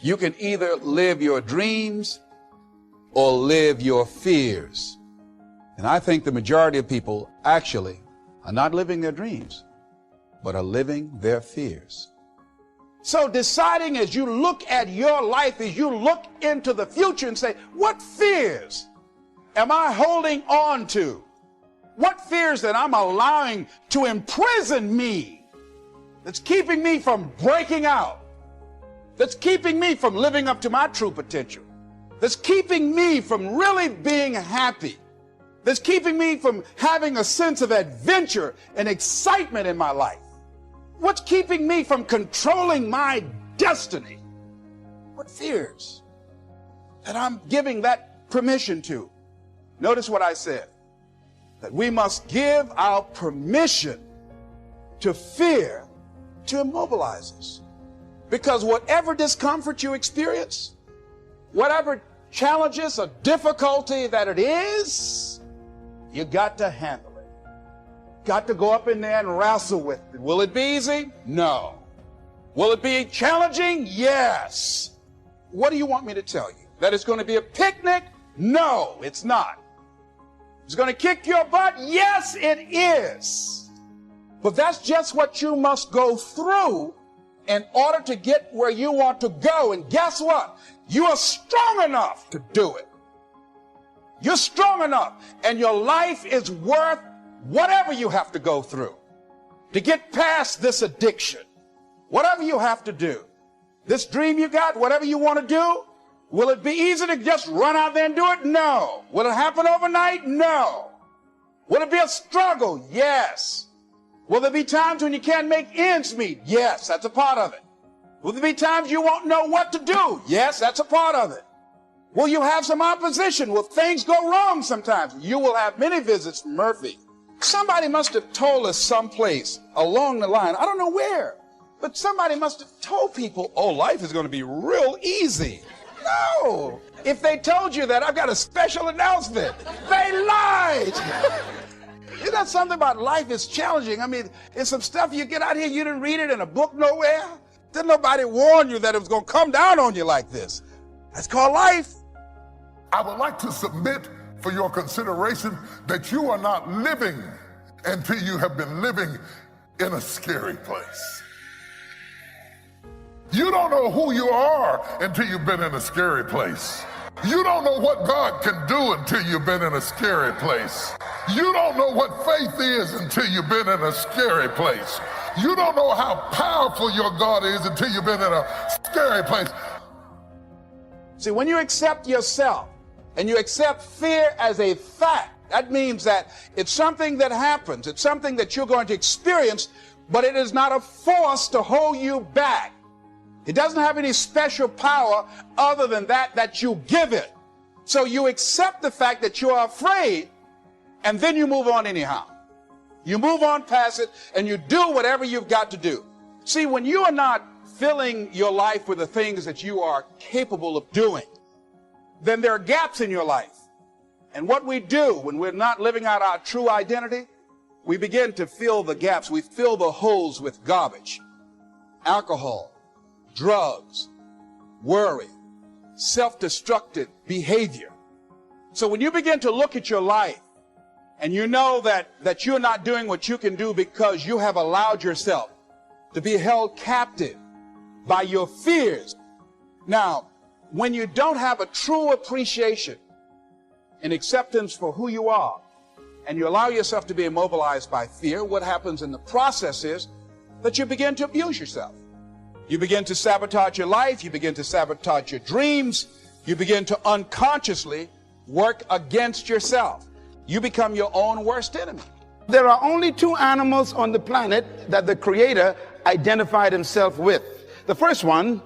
You can either live your dreams or live your fears. And I think the majority of people actually are not living their dreams, but are living their fears. So deciding as you look at your life, as you look into the future and say, what fears am I holding on to? What fears that I'm allowing to imprison me, that's keeping me from breaking out, that's keeping me from living up to my true potential, that's keeping me from really being happy, that's keeping me from having a sense of adventure and excitement in my life? What's keeping me from controlling my destiny? What fears that I'm giving that permission to? Notice what I said, that we must give our permission to fear to immobilize us. Because whatever discomfort you experience, whatever challenges or difficulty that it is, you got to handle it. Got to go up in there and wrestle with it. Will it be easy? No. Will it be challenging? Yes. What do you want me to tell you? That it's going to be a picnic? No, it's not. It's going to kick your butt? Yes, it is. But that's just what you must go through in order to get where you want to go. And guess what? You are strong enough to do it. You're strong enough, and your life is worth whatever you have to go through to get past this addiction. Whatever you have to do. This dream you got, whatever you want to do, will it be easy to just run out there and do it? No. Will it happen overnight? No. Will it be a struggle? Yes. Will there be times when you can't make ends meet? Yes, that's a part of it. Will there be times you won't know what to do? Yes, that's a part of it. Will you have some opposition? Will things go wrong sometimes? You will have many visits from Murphy. Somebody must have told us someplace along the line, I don't know where, but somebody must have told people, oh, life is going to be real easy. No. If they told you that, I've got a special announcement. They lied. Isn't that something about life is challenging? I mean, it's some stuff you get out here, you didn't read it in a book nowhere. Didn't nobody warn you that it was going to come down on you like this? That's called life. I would like to submit for your consideration that you are not living until you have been living in a scary place. You don't know who you are until you've been in a scary place. You don't know what God can do until you've been in a scary place. You don't know what faith is until you've been in a scary place. You don't know how powerful your God is until you've been in a scary place. See, when you accept yourself and you accept fear as a fact, that means that it's something that happens. It's something that you're going to experience, but it is not a force to hold you back. It doesn't have any special power other than that you give it. So you accept the fact that you are afraid, and then you move on anyhow. You move on past it, and you do whatever you've got to do. See, when you are not filling your life with the things that you are capable of doing, then there are gaps in your life. And what we do when we're not living out our true identity, we begin to fill the gaps. We fill the holes with garbage, alcohol, drugs, worry, self-destructive behavior. So when you begin to look at your life and you know that you're not doing what you can do because you have allowed yourself to be held captive by your fears. Now, when you don't have a true appreciation and acceptance for who you are, and you allow yourself to be immobilized by fear, what happens in the process is that you begin to abuse yourself. You begin to sabotage your life. You begin to sabotage your dreams. You begin to unconsciously work against yourself. You become your own worst enemy. There are only two animals on the planet that the Creator identified himself with. The first one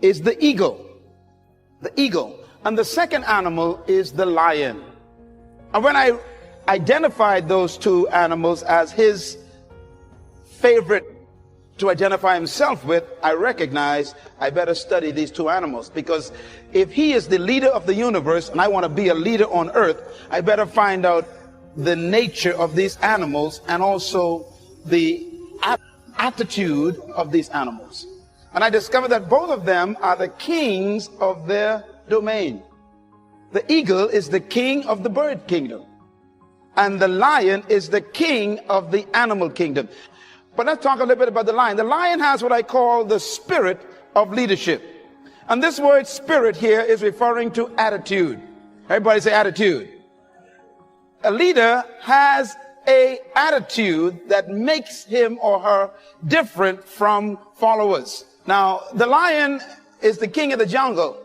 is the eagle. The eagle. And the second animal is the lion. And when I identified those two animals as his favorite to identify himself with, I recognize I better study these two animals, because if he is the leader of the universe and I want to be a leader on earth, I better find out the nature of these animals and also the attitude of these animals. And I discovered that both of them are the kings of their domain. The eagle is the king of the bird kingdom, and the lion is the king of the animal kingdom. But let's talk a little bit about the lion. The lion has what I call the spirit of leadership. And this word spirit here is referring to attitude. Everybody say attitude. A leader has an attitude that makes him or her different from followers. Now, the lion is the king of the jungle,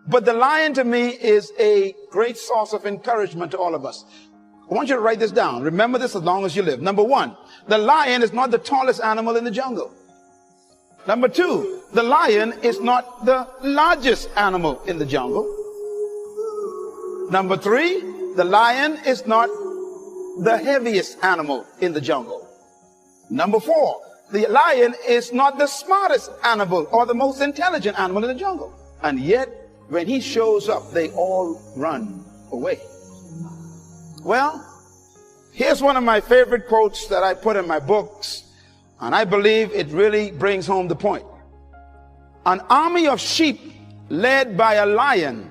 but the lion to me is a great source of encouragement to all of us. I want you to write this down. Remember this as long as you live. Number one, the lion is not the tallest animal in the jungle. Number two, the lion is not the largest animal in the jungle. Number three, the lion is not the heaviest animal in the jungle. Number four, the lion is not the smartest animal or the most intelligent animal in the jungle. And yet, when he shows up, they all run away. Well, here's one of my favorite quotes that I put in my books, and I believe it really brings home the point. An army of sheep led by a lion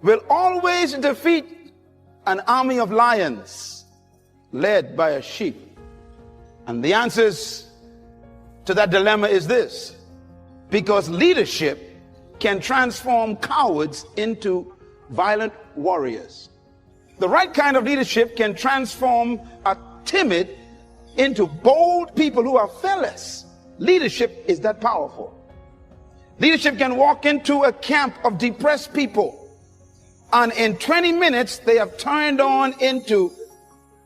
will always defeat an army of lions led by a sheep. And the answers to that dilemma is this: because leadership can transform cowards into violent warriors. The right kind of leadership can transform a timid into bold people who are fearless. Leadership is that powerful. Leadership can walk into a camp of depressed people, and in 20 minutes they have turned on into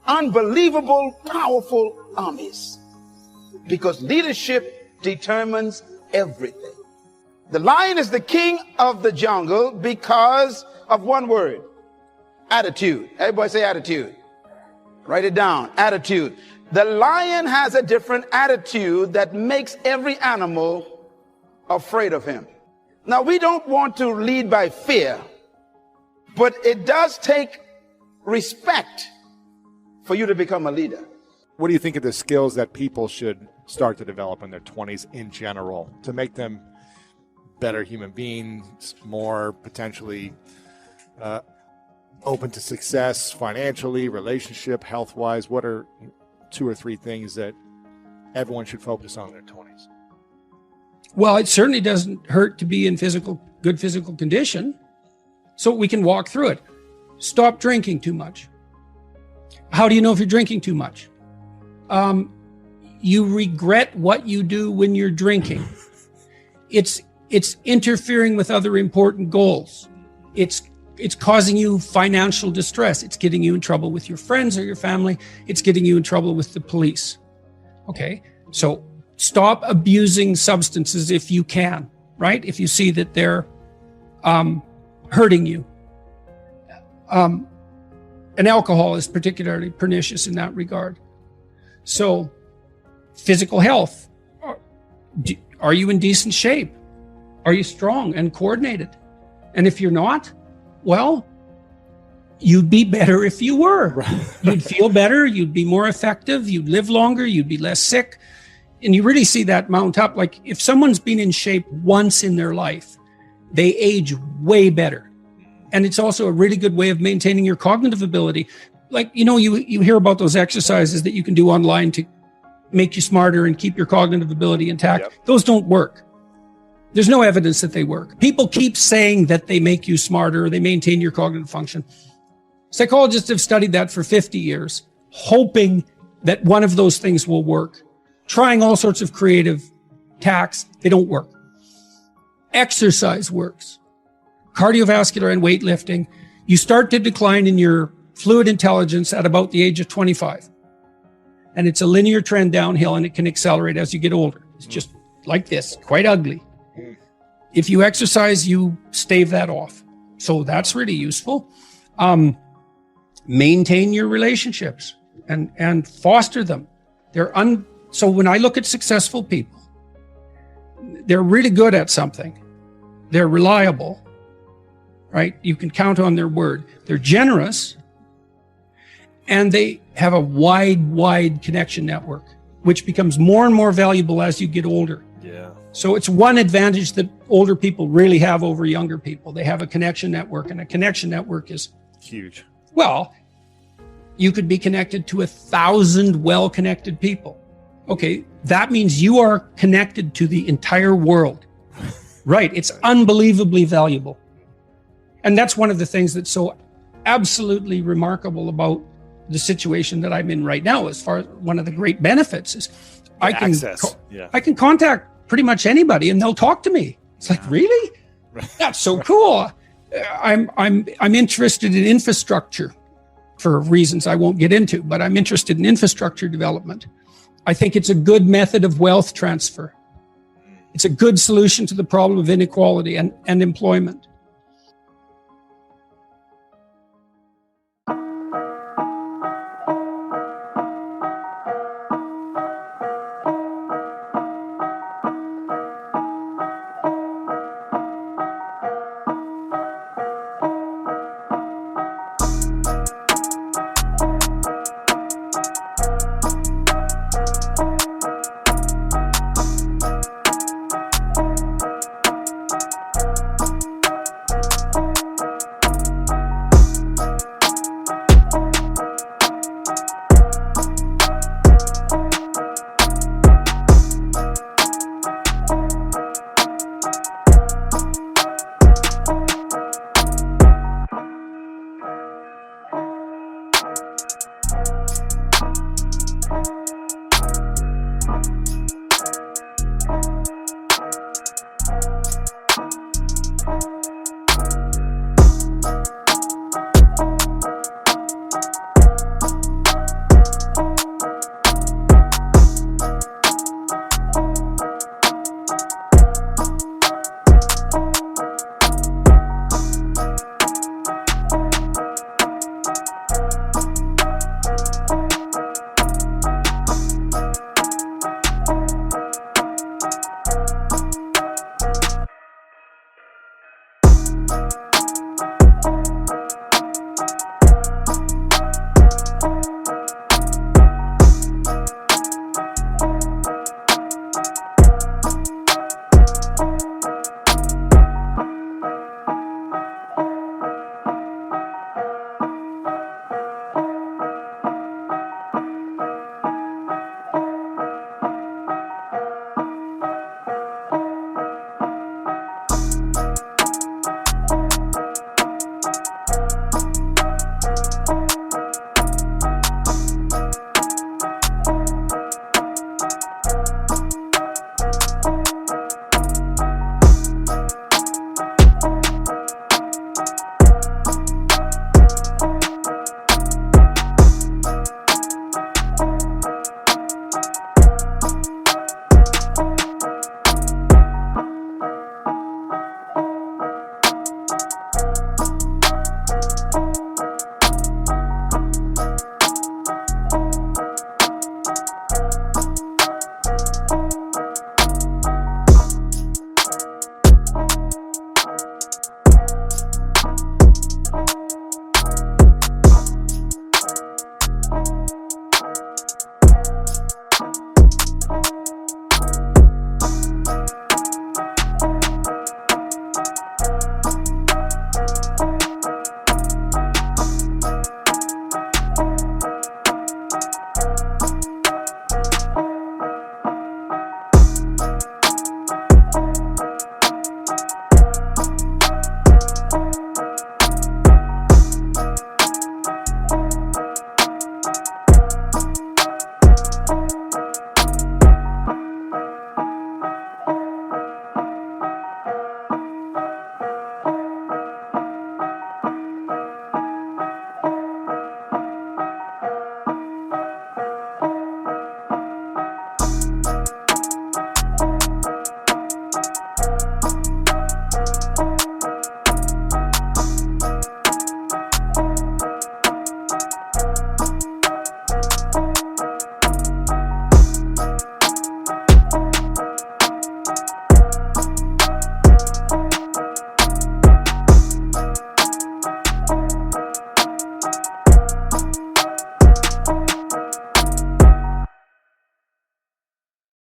unbelievable, powerful armies. Because leadership determines everything. The lion is the king of the jungle because of one word: attitude. Everybody say attitude. Write it down. Attitude. The lion has a different attitude that makes every animal afraid of him. Now, we don't want to lead by fear, but it does take respect for you to become a leader. What do you think of the skills that people should start to develop in their 20s in general to make them better human beings, more potentially open to success financially, relationship, health-wise? What are 2 or 3 things that everyone should focus on in their 20s? Well, it certainly doesn't hurt to be in good physical condition, so we can walk through it. Stop drinking too much. How do you know if you're drinking too much? You regret what you do when you're drinking. It's interfering with other important goals. It's causing you financial distress. It's getting you in trouble with your friends or your family. It's getting you in trouble with the police. Okay, so stop abusing substances if you can, right? If you see that they're hurting you. And alcohol is particularly pernicious in that regard. So, physical health. Are you in decent shape? Are you strong and coordinated? And if you're not, well, you'd be better if you were. You'd feel better, you'd be more effective, you'd live longer, you'd be less sick. And you really see that mount up. Like if someone's been in shape once in their life, they age way better. And it's also a really good way of maintaining your cognitive ability. Like, you know, you hear about those exercises that you can do online to make you smarter and keep your cognitive ability intact. Yep. Those don't work. There's no evidence that they work. People keep saying that they make you smarter or they maintain your cognitive function. Psychologists have studied that for 50 years, hoping that one of those things will work. Trying all sorts of creative tacks, they don't work. Exercise works. Cardiovascular and weightlifting, you start to decline in your fluid intelligence at about the age of 25. And it's a linear trend downhill, and it can accelerate as you get older. It's just like this, quite ugly. If you exercise, you stave that off. So that's really useful. Maintain your relationships and foster them. So when I look at successful people, they're really good at something. They're reliable, right? You can count on their word. They're generous, and they have a wide connection network, which becomes more and more valuable as you get older. Yeah. So it's one advantage that older people really have over younger people. They have a connection network, and a connection network is Huge. well, you could be connected to 1,000 well-connected people. Okay, that means you are connected to the entire world. Right, it's unbelievably valuable. And that's one of the things that's so absolutely remarkable about the situation that I'm in right now. As far as one of the great benefits is I can contact pretty much anybody and they'll talk to me. It's like, really? That's so cool. I'm interested in infrastructure for reasons I won't get into, but I'm interested in infrastructure development. I think it's a good method of wealth transfer. It's a good solution to the problem of inequality and employment.